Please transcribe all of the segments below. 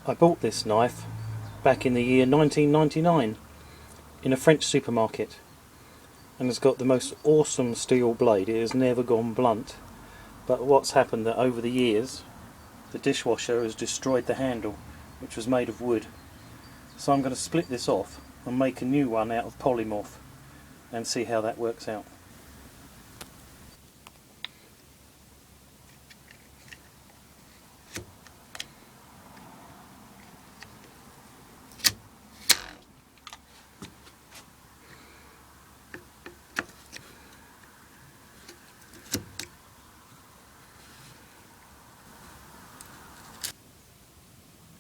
I bought this knife back in the year 1999 in a French supermarket, and it's got the most awesome steel blade. It has never gone blunt, but what's happened that over the years the dishwasher has destroyed the handle, which was made of wood. So I'm going to split this off and make a new one out of Polymorph and see how that works out.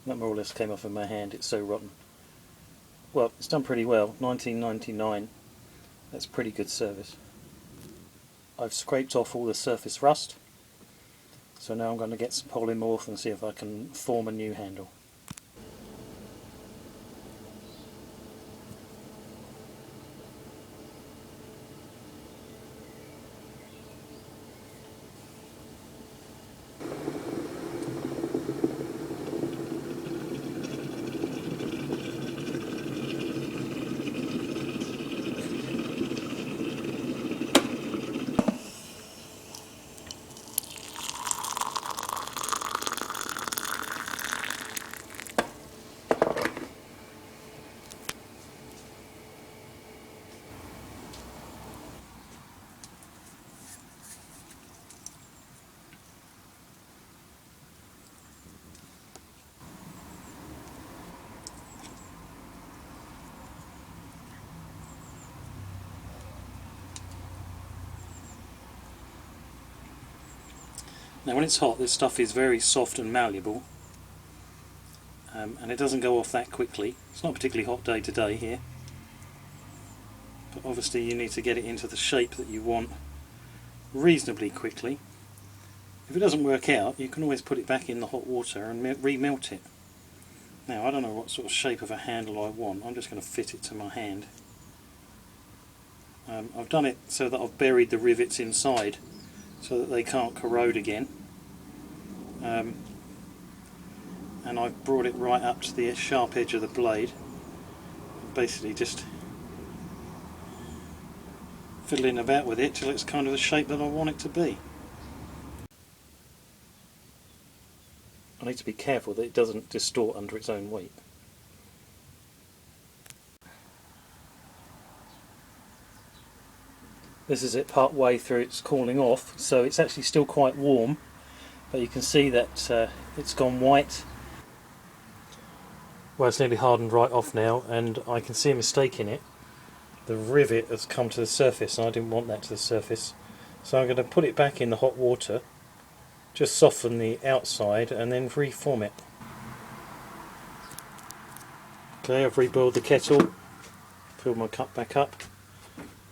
That more or less came off in my hand, it's so rotten. Well, it's done pretty well, 1999, that's pretty good service. I've scraped off all the surface rust, so now I'm going to get some Polymorph and see if I can form a new handle. Now when it's hot, this stuff is very soft and malleable, and it doesn't go off that quickly. It's not a particularly hot day today here, but obviously you need to get it into the shape that you want reasonably quickly. If it doesn't work out, you can always put it back in the hot water and remelt it. Now I don't know what sort of shape of a handle I want, I'm just going to fit it to my hand. I've done it so that I've buried the rivets inside so that they can't corrode again, and I've brought it right up to the sharp edge of the blade, basically just fiddling about with it till it's kind of the shape that I want it to be. I need to be careful that it doesn't distort under its own weight. This is it part way through its cooling off, so it's actually still quite warm, but you can see that it's gone white. Well, it's nearly hardened right off now, and I can see a mistake in it. The rivet has come to the surface, and I didn't want that to the surface. So I'm going to put it back in the hot water, just soften the outside, and then reform it. Okay, I've reboiled the kettle, filled my cup back up.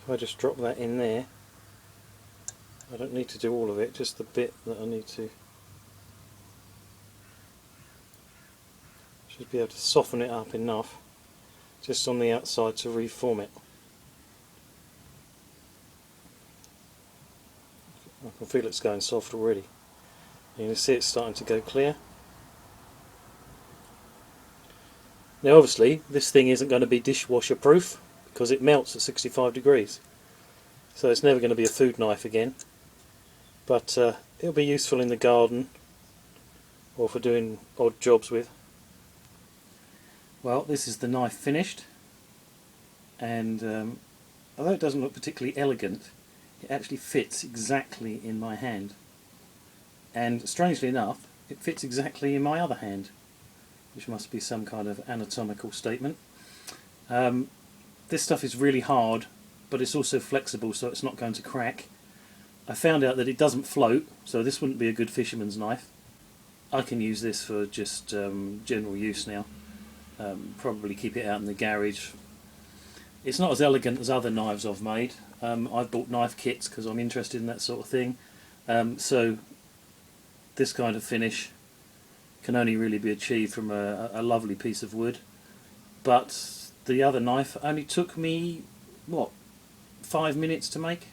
If I just drop that in there, I don't need to do all of it, just the bit that I need to. Should be able to soften it up enough, just on the outside to reform it. I can feel it's going soft already. You can see it's starting to go clear. Now obviously this thing isn't going to be dishwasher proof, because it melts at 65 degrees, so it's never going to be a food knife again, but it'll be useful in the garden or for doing odd jobs with. Well, this is the knife finished, and although it doesn't look particularly elegant, it actually fits exactly in my hand, and strangely enough it fits exactly in my other hand, which must be some kind of anatomical statement. This stuff is really hard, but it's also flexible, so it's not going to crack. I found out that it doesn't float, so this wouldn't be a good fisherman's knife. I can use this for just general use now. Probably keep it out in the garage. It's not as elegant as other knives I've made. I've bought knife kits because I'm interested in that sort of thing. So this kind of finish can only really be achieved from a lovely piece of wood. But the other knife only took me, what, 5 minutes to make?